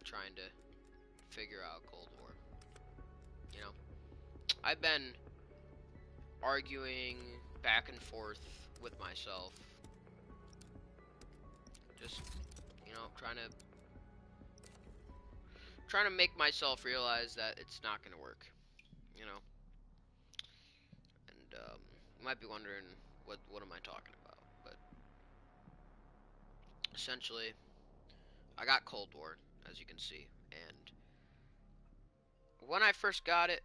trying to figure out Cold War. You know, I've been arguing back and forth with myself, just, you know, trying to make myself realize that it's not gonna work, you know. And you might be wondering what am I talking about, but essentially, I got Cold War, as you can see, and when I first got it,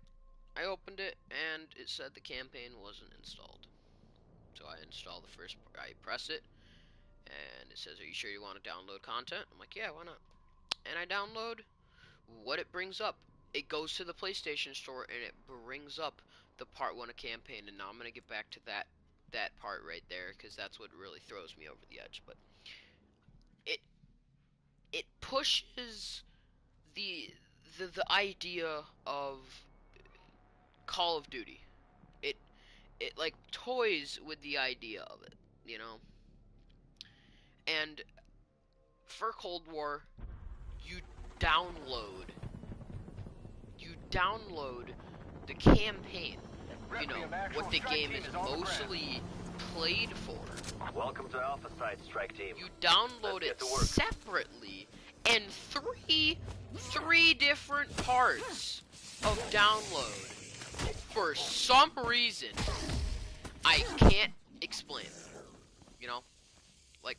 I opened it and it said the campaign wasn't installed. So I install the first, I press it, and it says, "Are you sure you want to download content?" I'm like, "Yeah, why not?" And I download. What it brings up, it goes to the PlayStation Store and it brings up the Part 1 of campaign. And now I'm gonna get back to that part right there, because that's what really throws me over the edge. But it it pushes the the idea of Call of Duty. It it like toys with the idea of it, you know. And for Cold War, you download you download the campaign, you know, what the game is mostly played for. Welcome to Alpha Site, Strike Team. You download it separately, and three different parts of download. For some reason, I can't explain. You know, like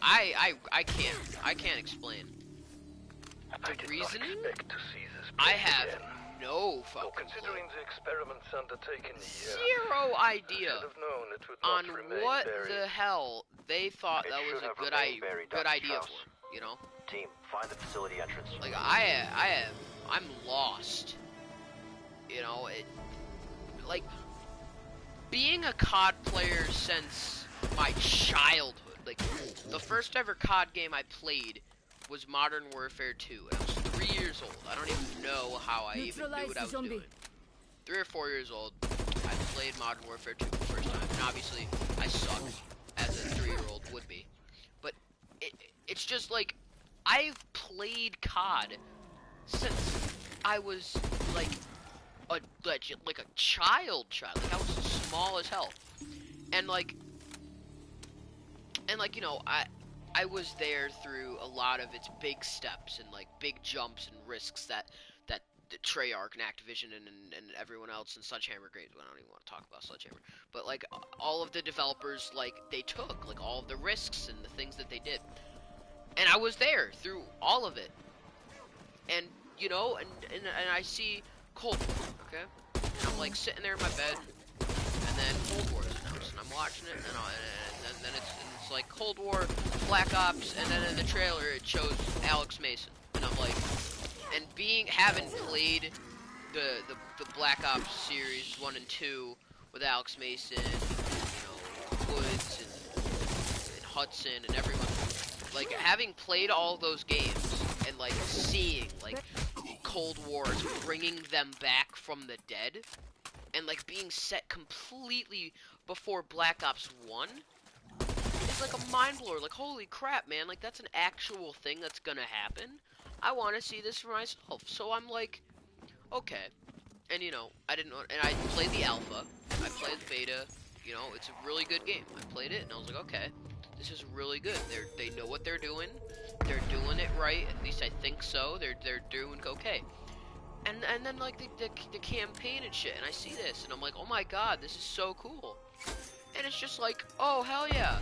I can't explain the reasoning. I have no fucking considering the experiments undertaken here, zero idea on what very... the hell they thought that was a good idea for, you know? Team, find the facility entrance. Like I'm lost. You know, like being a COD player since my childhood. Like the first ever COD game I played was Modern Warfare 2, and I was 3 years old. I don't even know how I even knew what I was doing. 3 or 4 years old, I played Modern Warfare 2 for the first time, and obviously I sucked, as a 3-year-old would be. But it's just like, I've played COD since I was like a child. Like I was small as hell, and like you know, I was there through a lot of its big steps and like big jumps and risks that the Treyarch and Activision and everyone else and Sledgehammer I don't even want to talk about Sledgehammer, but like all of the developers, like they took like all of the risks and the things that they did, and I was there through all of it, and you know, and I see Cold War, okay, and I'm like sitting there in my bed, and then Cold War is announced, and I'm watching it, and then it's like Cold War, Black Ops, and then in the trailer it shows Alex Mason, and I'm like, and having played the Black Ops series 1 and 2 with Alex Mason, you know, Woods and Hudson and everyone, like having played all those games and like seeing like Cold Wars bringing them back from the dead, and like being set completely before Black Ops 1, it's like a mind blower. Like, holy crap, man, like that's an actual thing that's gonna happen. I want to see this for myself. So I'm like, okay. And you know, I didn't know, and I played the alpha, I played the beta, you know, it's a really good game. I played it and I was like, okay, this is really good. They know what they're doing. They're doing it right. At least I think so. They're doing okay. And then like the campaign and shit, and I see this and I'm like, oh my god, this is so cool. And it's just like, oh hell yeah,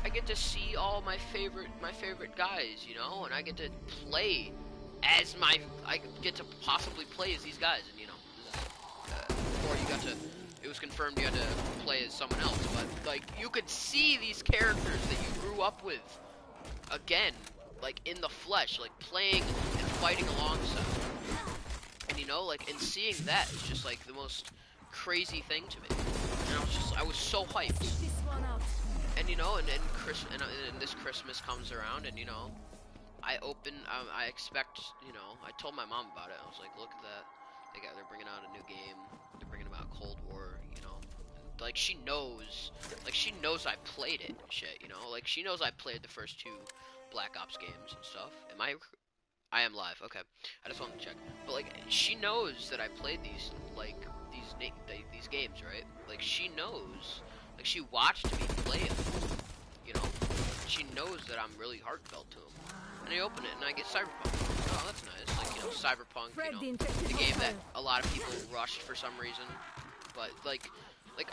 I get to see all my favorite guys, you know, and I get to play as I get to possibly play as these guys, and you know, before it was confirmed you had to play as someone else, but like you could see these characters that you grew up with again, like in the flesh, like playing and fighting alongside. And you know, like, and seeing that is just like the most crazy thing to me. And I was so hyped. And you know, and this Christmas comes around, and you know, I expect, you know, I told my mom about it. I was like, look at that, they're bringing out a new game. They're bringing out Cold War, you know. Like she knows I played it and shit, you know. Like she knows I played the first two Black Ops games and stuff. I am live. Okay, I just wanted to check. But like, she knows that I played these these games, right? Like, she knows. Like, she watched me play them. You know, she knows that I'm really heartfelt to them. And I open it and I get Cyberpunk. Oh, that's nice. Like, you know, Cyberpunk. You know, the game that a lot of people rushed for some reason. But like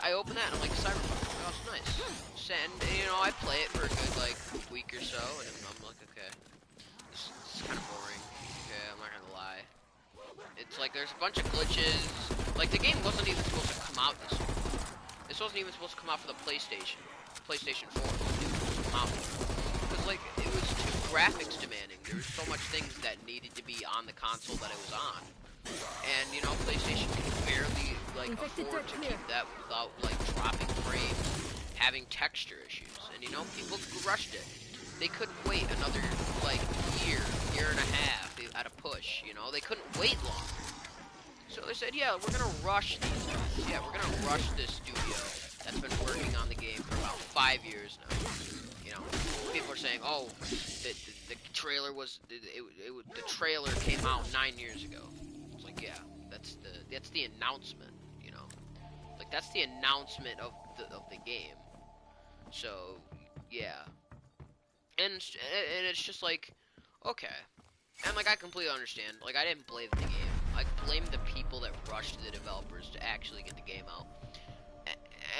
I open that and I'm like, Cyberpunk. Oh, it's nice. And you know, I play it for a good like week or so, and I'm like, okay, this is kind of boring. Okay, I'm not gonna lie. It's like there's a bunch of glitches. Like, the game wasn't even supposed to come out this week. This wasn't even supposed to come out for the PlayStation 4. It was supposed to come out because like it was too graphics demanding. There was so much things that needed to be on the console that it was on. And you know, PlayStation can barely like afford to keep that without like dropping frames, having texture issues, and you know, people rushed it. They couldn't wait another like year and a half at a push. You know, they couldn't wait long. So they said, yeah, we're gonna rush these guys. Yeah, we're gonna rush this studio that's been working on the game for about 5 years now. You know, people are saying, oh, the trailer was the trailer came out 9 years ago. Yeah, that's the announcement, you know, like that's the announcement of the game. So yeah, and it's just like, okay, and like I completely understand. Like, I didn't blame the game. I blame the people that rushed the developers to actually get the game out.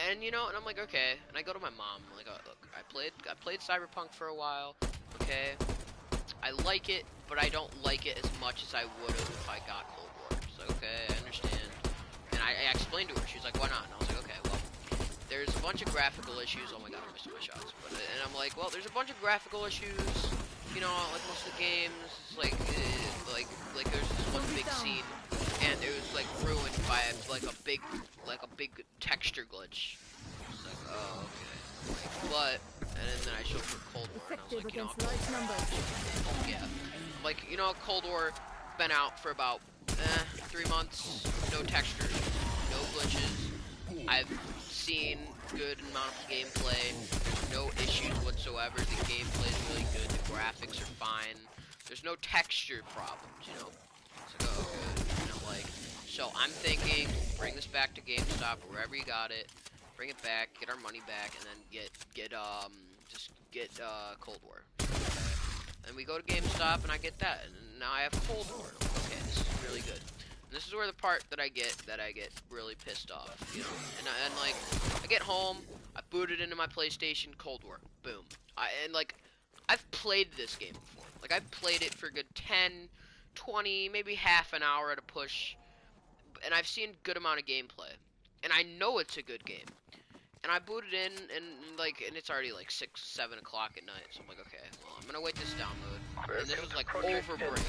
And you know, and I'm like, okay, and I go to my mom. I'm like, oh, look, I played Cyberpunk for a while. Okay, I like it, but I don't like it as much as I would have if I got Cold War. She's like, okay, I understand. And I explained to her. She's like, why not? And I was like, okay, well, there's a bunch of graphical issues. Oh my god, I'm missing my shots. And I'm like, well, there's a bunch of graphical issues. You know, like most of the games, it's like there's this one big scene, and it was like ruined by a big texture glitch. It's like, oh, okay. But and then I showed her Cold War, and I was like, you know, yeah, like, you know, Cold War been out for about 3 months, no textures, no glitches. I've seen good amount of gameplay, no issues whatsoever. The gameplay is really good, the graphics are fine. There's no texture problems, you know. It's like, oh, good. And I'm like, so I'm thinking, bring this back to GameStop or wherever you got it. Bring it back, get our money back, and then get Cold War. Okay. And we go to GameStop, and I get that, and now I have Cold War. Okay, this is really good. And this is where the part that I get really pissed off, you know. And like, I get home, I boot it into my PlayStation, Cold War, boom. I've played this game before. Like, I've played it for a good 10, 20, maybe half an hour at a push, and I've seen good amount of gameplay, and I know it's a good game. And I booted in, and it's already like 6, 7 o'clock at night. So I'm like, okay, well, I'm gonna wait this download. And this is like over break.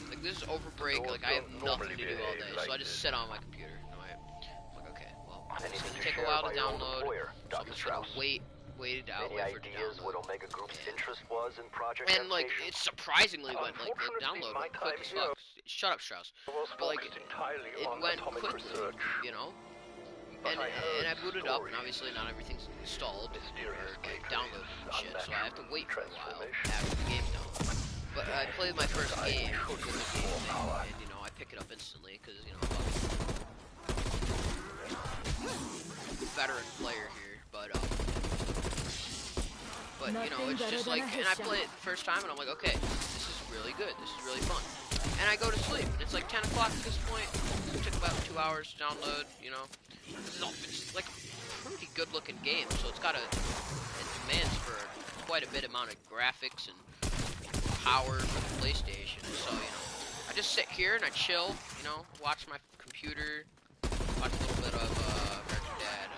Like, this is over break. Like, I have nothing to do all day, so I just sit on my computer. Right? I'm like, okay, well, it's gonna take a while to download. So I'm just gonna wait it out, wait for it to download. What Omega Group's interest was in Project And like, it surprisingly went like the download went quick as fuck. Shut up, Strauss. But like, it went quickly, you know. And I booted up, and obviously not everything's installed or like downloaded and shit, so I have to wait for a while after the game's done. But I played my first game with the game thing, and you know, I pick it up instantly because, you know, I'm a veteran player here. But you know, it's just like, and I play it the first time, and I'm like, okay, this is really good, this is really fun. And I go to sleep, and it's like 10 o'clock at this point. It took about 2 hours to download, you know. It's like a pretty good looking game, so it demands for quite a bit amount of graphics and power for the PlayStation. So, you know, I just sit here and I chill, you know, watch my computer, watch a little bit of American Dad,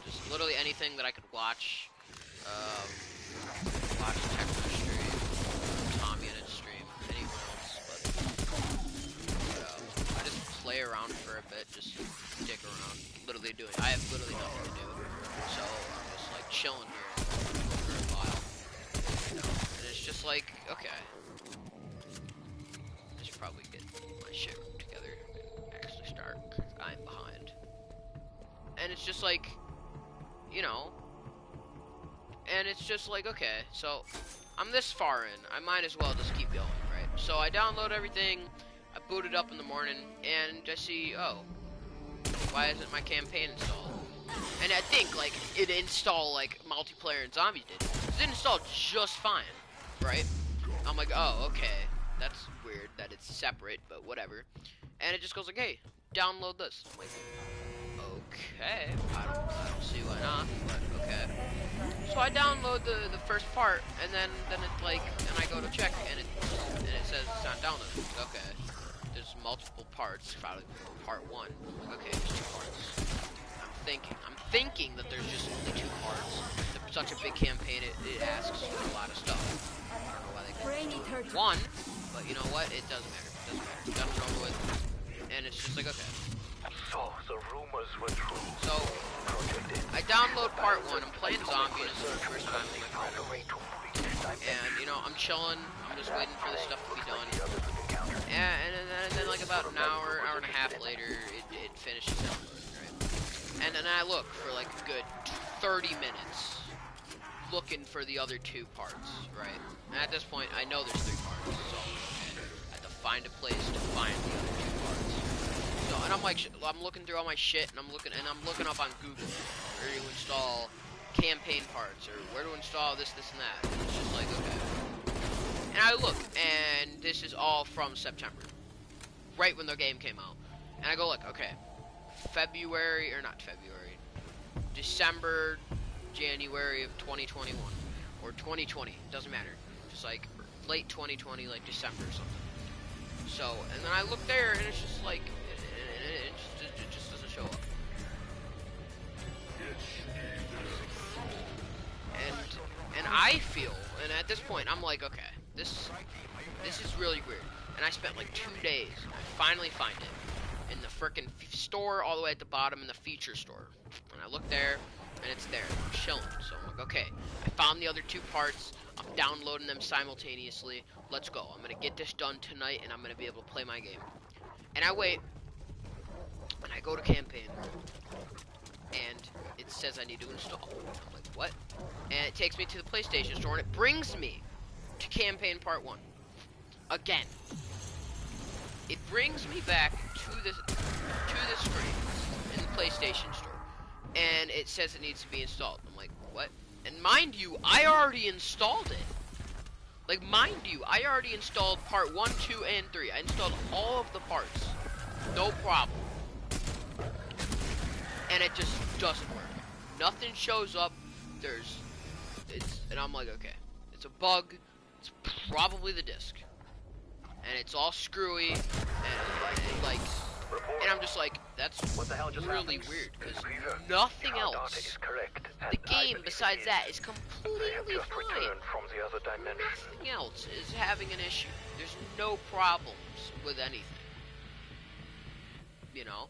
just literally anything that I could watch. Watch Techno stream, Tommy and stream, anyone else, but I just play around for a bit, just dick around, I have literally nothing to do, so I'm just like chilling here for a while, you know, and it's just like, okay, I should probably get my shit together and actually start, because I'm behind, and it's just like, you know, and it's just like, okay, so I'm this far in. I might as well just keep going, right? So I download everything. I boot it up in the morning, and I see, oh, why isn't my campaign installed? And I think, like, it installed, like, multiplayer and zombies did. It installed just fine, right? I'm like, oh, okay. That's weird that it's separate, but whatever. And it just goes like, hey, download this. I'm like, okay. I don't see why not, but okay. So I download the first part, and then it's like, and I go to check, and it says it's not downloaded. Okay. There's multiple parts, probably part 1. Okay, there's 2 parts. I'm thinking that there's just only 2 parts. It's such a big campaign, it asks for a lot of stuff. I don't know why they couldn't just do it 1, but you know what? It doesn't matter. It doesn't matter. Done and over with. And it's just like, okay. So, the rumors were true. So, I download part 1. I'm playing zombies for the first time in my life. And, you know, I'm chilling. I'm just waiting for the stuff to be done. And then like about an hour and a half later, it finishes downloading, right? And then I look for like a good 30 minutes looking for the other 2 parts, right? And at this point, I know there's 3 parts, so I have to find a place to find the other 2 parts. So, and I'm like, I'm looking through all my shit, and I'm looking up on Google where to install campaign parts, or where to install this, and that. And it's just like, okay. And I look, and this is all from September, right when the game came out. And I go, look, okay, December, January of 2021, or 2020, doesn't matter. Just like late 2020, like December or something. So, and then I look there, and it's just like, it just doesn't show up. And I feel, and at this point, I'm like, okay, this is really weird. And I spent like 2 days, and I finally find it in the frickin' store, all the way at the bottom in the feature store. And I look there, and it's there. I'm chilling. So I'm like, okay, I found the other 2 parts. I'm downloading them simultaneously. Let's go. I'm gonna get this done tonight, and I'm gonna be able to play my game. And I wait, and I go to campaign, and it says I need to install. I'm like, what? And it takes me to the PlayStation store, and it brings me to campaign part 1. Again. It brings me back to the screen in the PlayStation store, and it says it needs to be installed. I'm like, what? And mind you, I already installed it. Like, mind you, I already installed part 1, 2, and 3. I installed all of the parts. No problem. And it just doesn't work. Nothing shows up. And I'm like, okay, it's a bug. It's probably the disc. And it's all screwy, and I'm just like, that's really weird, because nothing else, the game besides that is completely fine. Nothing else is having an issue. There's no problems with anything, you know?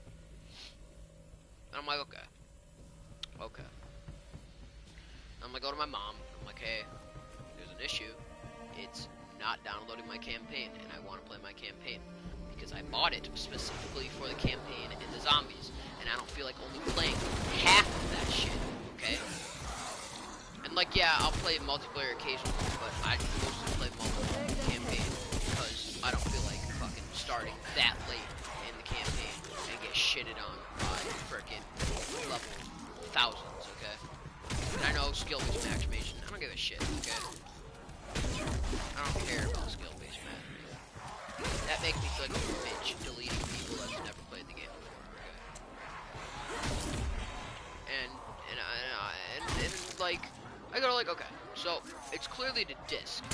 And I'm like, okay. I'm gonna go to my mom. I'm like, hey, there's an issue. It's not downloading my campaign, and I want to play my campaign because I bought it specifically for the campaign and the zombies, and I don't feel like only playing half of that shit, okay? And like, yeah, I'll play multiplayer occasionally, but I mostly play multiplayer campaign because I don't feel like fucking starting that late in the campaign and get shitted on by frickin' level thousands, okay? And I know skill-based matchmaking, I don't give a shit, okay? I don't care about skill-based matchmaking. That makes me feel like a bitch deleting people that's never played the game before, okay? And like, I go like, okay, so it's clearly the disc,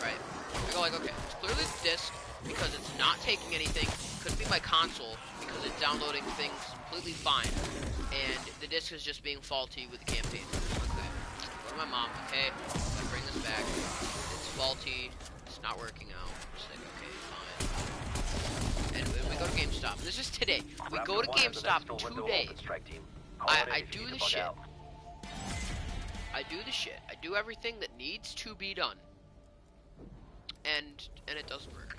right? I go like, okay, it's clearly the disc because it's not taking anything. Could be my console because it's downloading things completely fine, and the disc is just being faulty with the campaign. Okay, go to my mom. Okay, I bring this back. It's faulty. It's not working out. Just like, okay, fine. And we go to GameStop. This is today. We go to GameStop today. I do the shit. I do the shit. I do everything that needs to be done. And it doesn't work.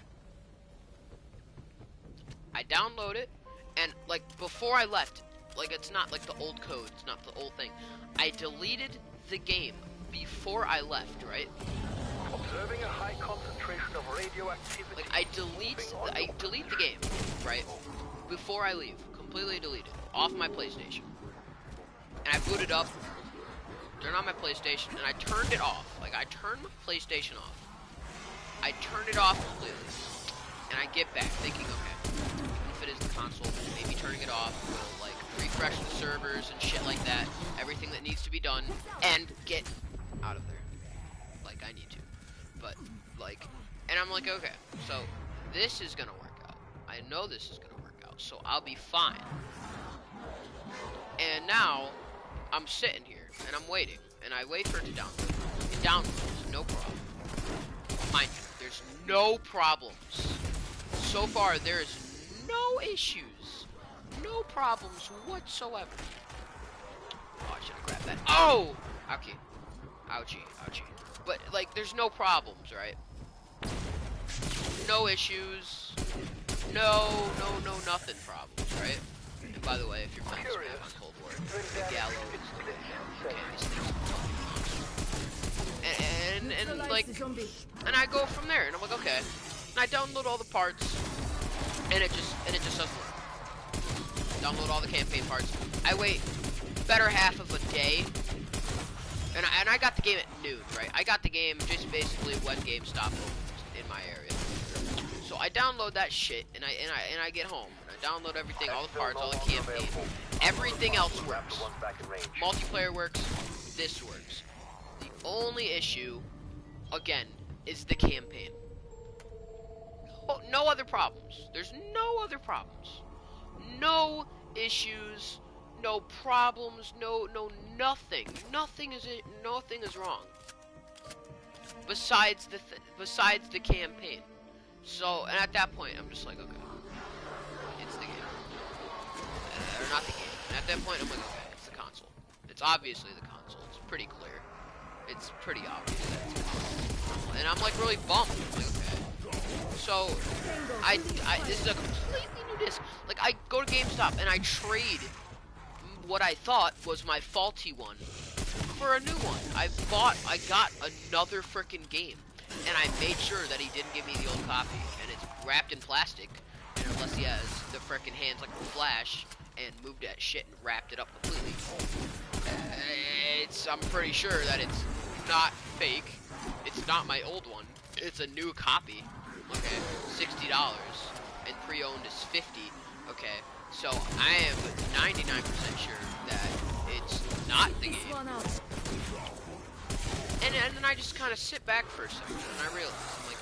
I download it, and like before I left, like it's not like the old code, it's not the old thing. I deleted the game before I left, right? Observing a high concentration of radioactivity. Like, I delete the game, right? Before I leave. Completely delete it. Off my PlayStation. And I boot it up, turn on my PlayStation, and I turned it off. Like, I turned my PlayStation off. I turned it off completely. And I get back thinking, okay, if it is the console, maybe turning it off will, like, refresh the servers and shit like that. Everything that needs to be done, and get out of there. Like, I need to. But, like, and I'm like, okay, so this is gonna work out. I know this is gonna work out, so I'll be fine. And now, I'm sitting here, and I'm waiting, and I wait for it to download. It downloads, no problem. Mind you, there's no problems. So far, there is no issues. No problems whatsoever. Oh, I should have grabbed that. Oh! Okay. Ouchie, ouchie. But, like, there's no problems, right? No issues. No nothing problems, right? And by the way, if you're playing this map on Cold War, the Gallo is okay, this thing's and like, and I go from there, and I'm like, okay. And I download all the parts, and it just doesn't work. Download all the campaign parts. I wait better half of a day. And I got the game at noon, right? I got the game just basically when GameStop opened in my area. So I download that shit, and I get home, and I download everything, all the parts, all the campaign. Everything else works. Multiplayer works. This works. The only issue, again, is the campaign. Oh, no other problems. There's no other problems. No issues. No problems, no nothing. Nothing is wrong. Besides the campaign. So, and at that point, I'm just like, okay, it's the game, or not the game. And at that point, I'm like, okay, it's the console. It's obviously the console. It's pretty clear. It's pretty obvious that it's the console. And I'm like really bummed. I'm like, okay. So, I this is a completely new disc. Like, I go to GameStop and I trade what I thought was my faulty one for a new one. I got another freaking game, and I made sure that he didn't give me the old copy, and it's wrapped in plastic, and unless he has the freaking hands like a Flash and moved that shit and wrapped it up completely, I'm pretty sure that it's not fake. It's not my old one. It's a new copy. Okay, $60, and pre-owned is $50. Okay. So I am 99% sure that it's not the game. And then I just kind of sit back for a second and I realize, I'm like,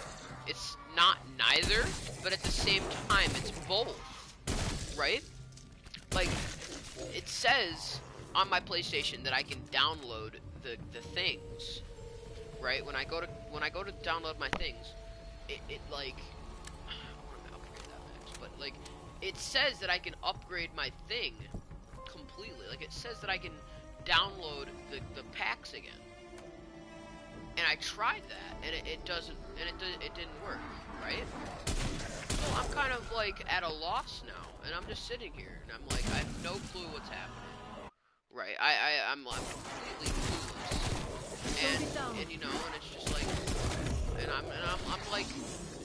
it's not neither, but at the same time, it's both, right? Like, it says on my PlayStation that I can download the things, right? When I go to download my things, it like, I'm gonna upgrade that max, but like, it says that I can upgrade my thing completely. Like, it says that I can download the packs again. And I tried that, and it didn't work, right? So I'm kind of like at a loss now, and I'm just sitting here, and I'm like, I have no clue what's happening, right? I'm completely clueless, and you know, and it's just like, and I'm like,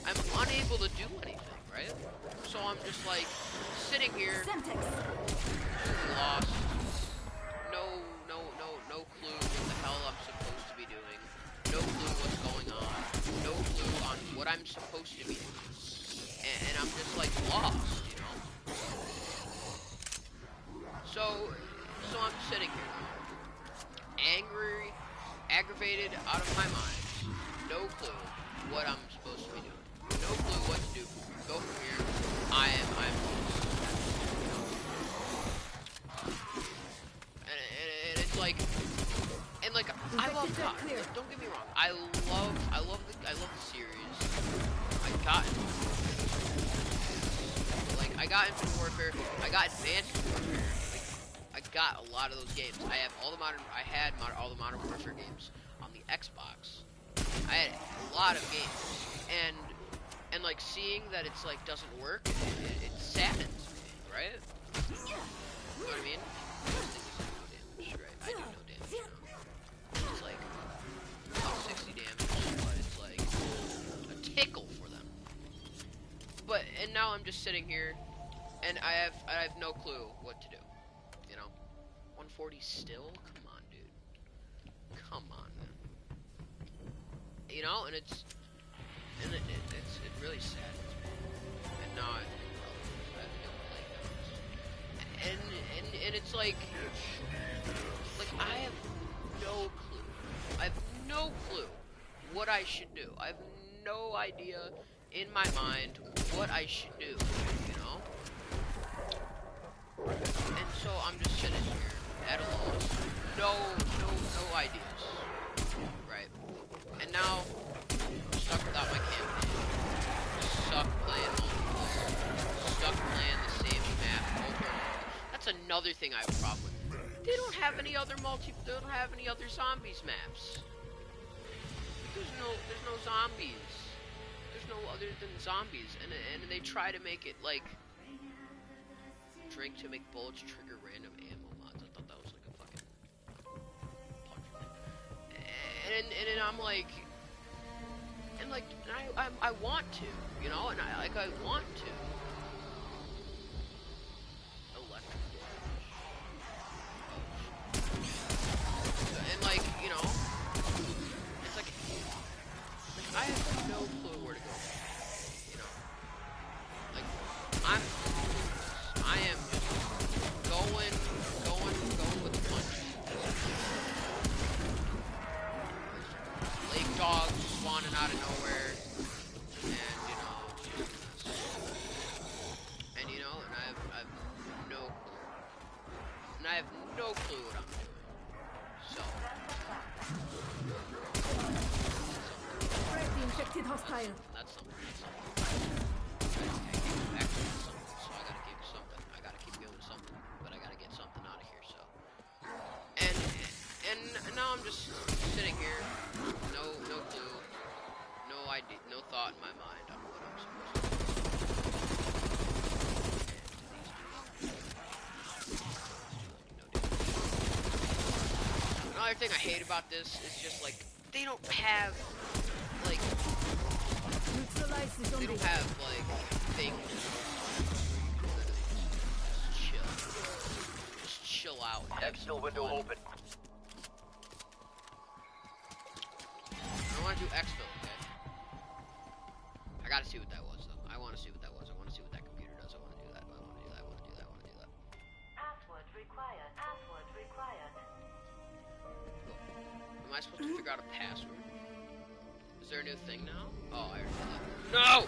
I'm unable to do anything, right? So I'm just like sitting here, lost, no clue what the hell I'm supposed to be doing, no clue what's going on, no clue on what I'm supposed to be doing, and I'm just like lost, you know. So I'm sitting here, angry, aggravated, out of my mind, no clue what I'm supposed to be doing, no clue what to do. Go from here. I'm lost. And it's like, and like, I love COD. Like, don't get me wrong. I love the series. I got Infinite Warfare. I got Advanced Warfare. Like, I got a lot of those games. I had all the Modern Warfare games on the Xbox. I had a lot of games, and like seeing that it's like doesn't work, it saddens me, right? You know what I mean? This thing doesn't do damage, right? I do no damage, you know. It's like about 60 damage, but it's like pickle for them. And now I'm just sitting here, and I have no clue what to do. You know, 140 still? Come on, dude. Come on, man. You know, and it's really sad. And now I don't play those. And it's like I have no clue. I have no clue what I should do. I have no idea in my mind what I should do, you know? And so I'm just sitting here at a loss. No ideas. Right? And now I'm stuck without my campaign. Stuck playing multiplayer. Stuck playing the same map over and over. That's another thing I have a problem with. They don't have any other zombies maps. There's no zombies. There's no other than zombies, and they try to make it like drink to make bullets trigger random ammo mods. I thought that was like a fucking punch. And I'm like, I want to, you know, and I want to. Electric damage. And like, you know, it's like I have no clue where to go. You know, like I am just going with the punches. Lake dogs spawning out of nowhere, and you know, and I have no clue, and I have no clue what I'm doing. So. Infected hostile. That's something. So I gotta give something. I gotta keep doing something. But I gotta get something out of here, so. And now I'm just sitting here. No clue. No idea. No thought in my mind on what I'm supposed to do. Another thing I hate about this is just like they don't have like things. Just chill out. Exfil window open. I want to do exfil, okay? I gotta see what that was, though. I want to see what that was. I want to see what that computer does. I want to do that. I want to do that. I want to do that. I want to do that. Password required. Password required. Am I supposed to figure out a password? Is there a new thing now? Oh, I already did that. No!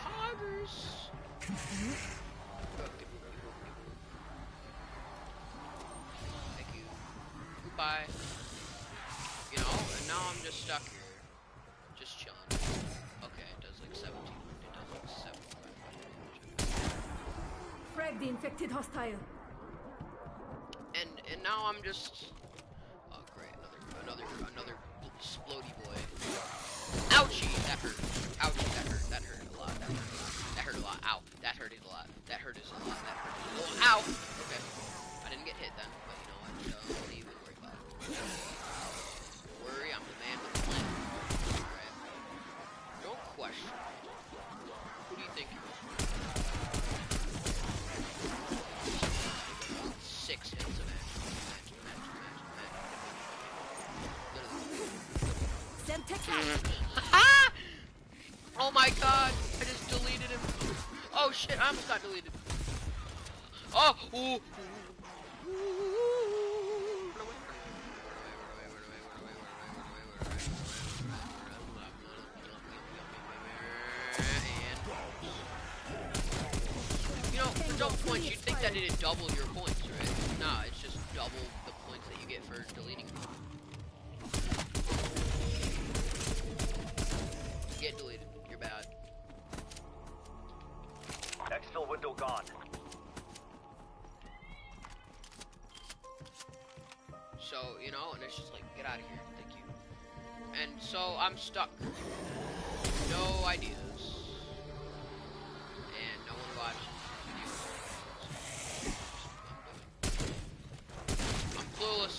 Hoggers! Thank you. Goodbye. You know, and now I'm just stuck here. Just chilling. Okay, it does like 17. It does like 75. Frag the infected hostile. And now I'm just. Oh great, another splody boy. Ouchie, that hurt. Ouchie, that hurt a lot. That hurt a lot. Ow, that hurt a lot. That hurt a lot. Oh, ow. Okay, I didn't get hit then, but you know what? Don't even worry about it. Don't worry, I'm the man with the plan. All right. Don't question. Who do you think you are? 6 hits of magic. Oh my god! I just deleted him. Oh shit! I almost got deleted. Oh! Ooh. You know, for double points, you'd think that it'd double your points, right? Nah, it's just double the points that you get for deleting them. Get deleted. You're bad. Exfil window gone. So, you know, and it's just like, get out of here. Thank you. And so I'm stuck. No ideas. And no one watching videos. I'm clueless.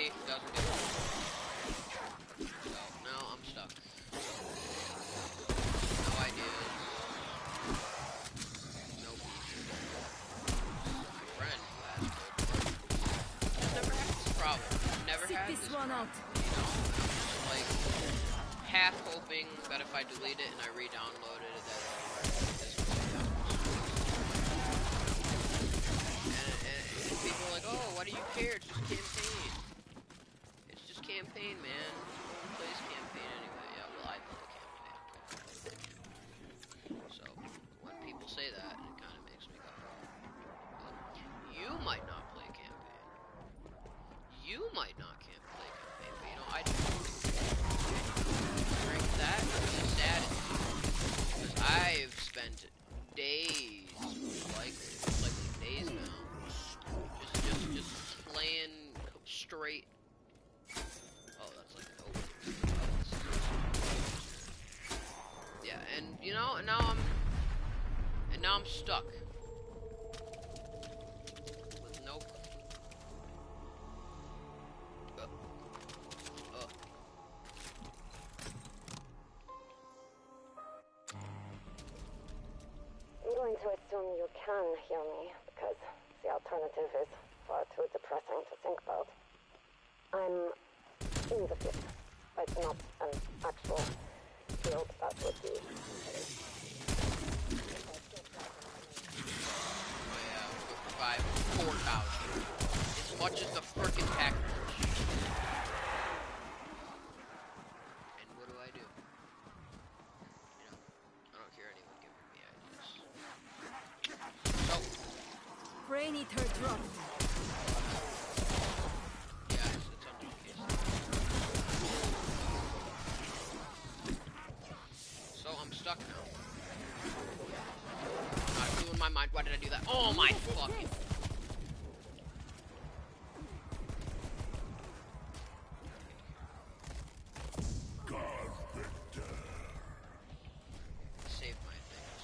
He doesn't do it. So now I'm stuck. No ideas. No future. My friend who has gold. I've never had this problem. I've never Sit had this this one problem. out. You know, I'm like half hoping that if I delete it and I re-download it, that it'll work. This really happens. And people are like, oh, why do you care? It's just campaign. It's just campaign, man. No one plays campaign anyway. Yeah, well, I play campaign. Okay. So when people say that, it kind of makes me go, but you might not play campaign. You might not play campaign, but you know, I do. Drink that really sad because I've spent days, likely days now, just playing straight. Oh, that's like an open. Yeah, and you know, and now I'm stuck with no. I'm going to assume you can hear me, because the alternative is far too depressing to think about. I'm in the field, but not an actual field that would be. Oh yeah, we'll provide 4,000. As much as the frickin' pack lunch. And what do? You know, I don't hear anyone giving me ideas. So, Brain eater dropped. yeah, it's under the case. So I'm stuck now. Not a clue in my mind. Why did I do that? Oh my fucking. Save my things.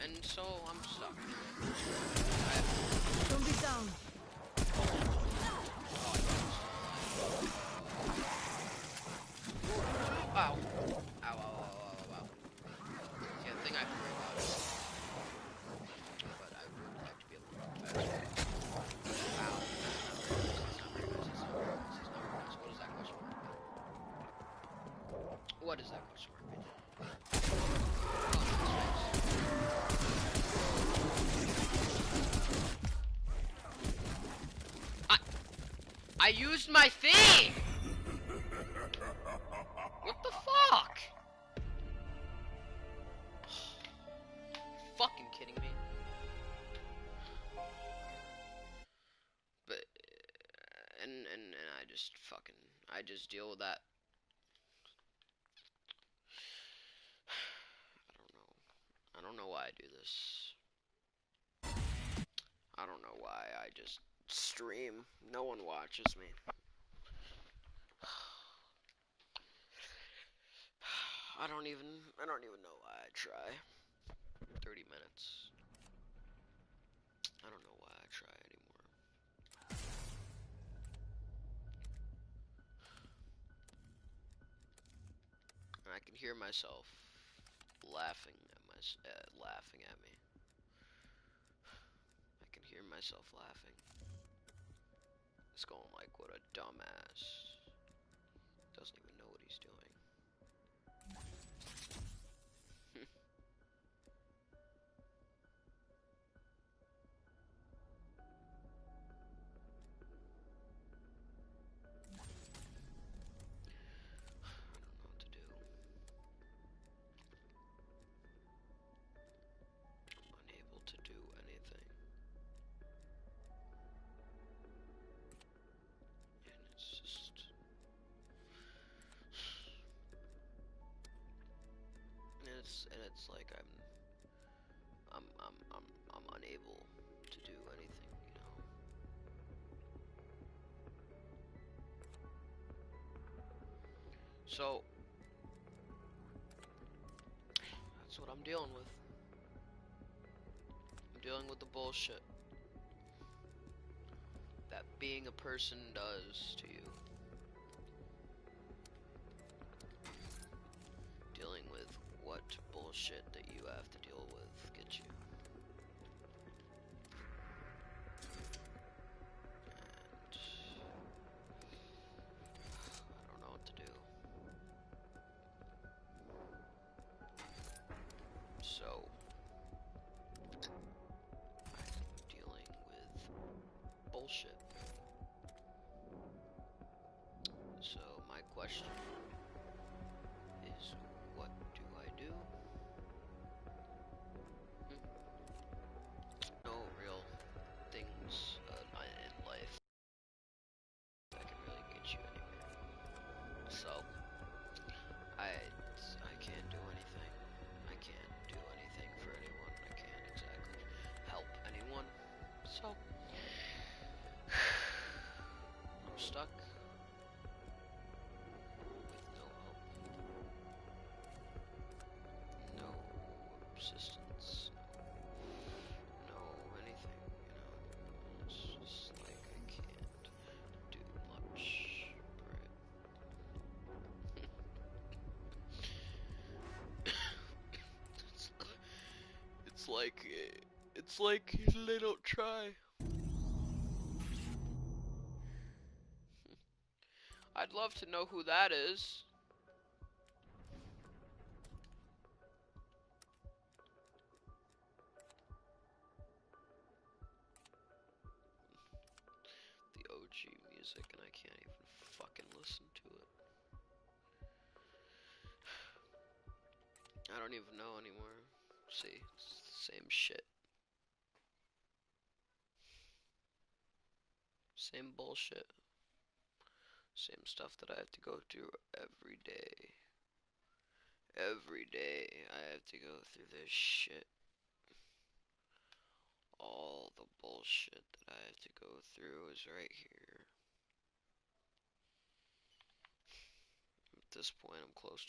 And so I'm stuck. Don't be down. Ow. Ow, ow, ow, ow, ow, ow. Yeah, the thing I have to worry about is... But I would like to be able to run faster. Ow. What is that question mark? What is that question mark mean? I used my thing! What the fuck? Fucking kidding me? But and I just deal with that. I don't know why I do this. I don't know why I just stream. No one watches me. I don't even know why I try. 30 minutes. I don't know why I try anymore. And I can hear myself laughing at me. I can hear myself laughing. It's going like, what a dumbass. Doesn't even know what he's doing. Unable to do anything. And it's just and it's like I'm unable to do anything, you know. So that's what I'm dealing with. dealing with the bullshit that being a person does to you. Dealing with what bullshit that you have to deal with gets you. And I don't know what to do. So I'm dealing with bullshit. So my question is, what do I do? No real things in life that can really get you anywhere. So I can't do anything. I can't do anything for anyone. I can't exactly help anyone. So I'm stuck with no hope, no assistance, no anything, you know. It's just like I can't do much for it. It's like they don't try. I'd love to know who that is. The OG music, and I can't even fucking listen to it. I don't even know anymore. See, it's the same shit. Same bullshit. Same stuff that I have to go through every day. Every day I have to go through this shit. All the bullshit that I have to go through is right here. At this point, I'm close to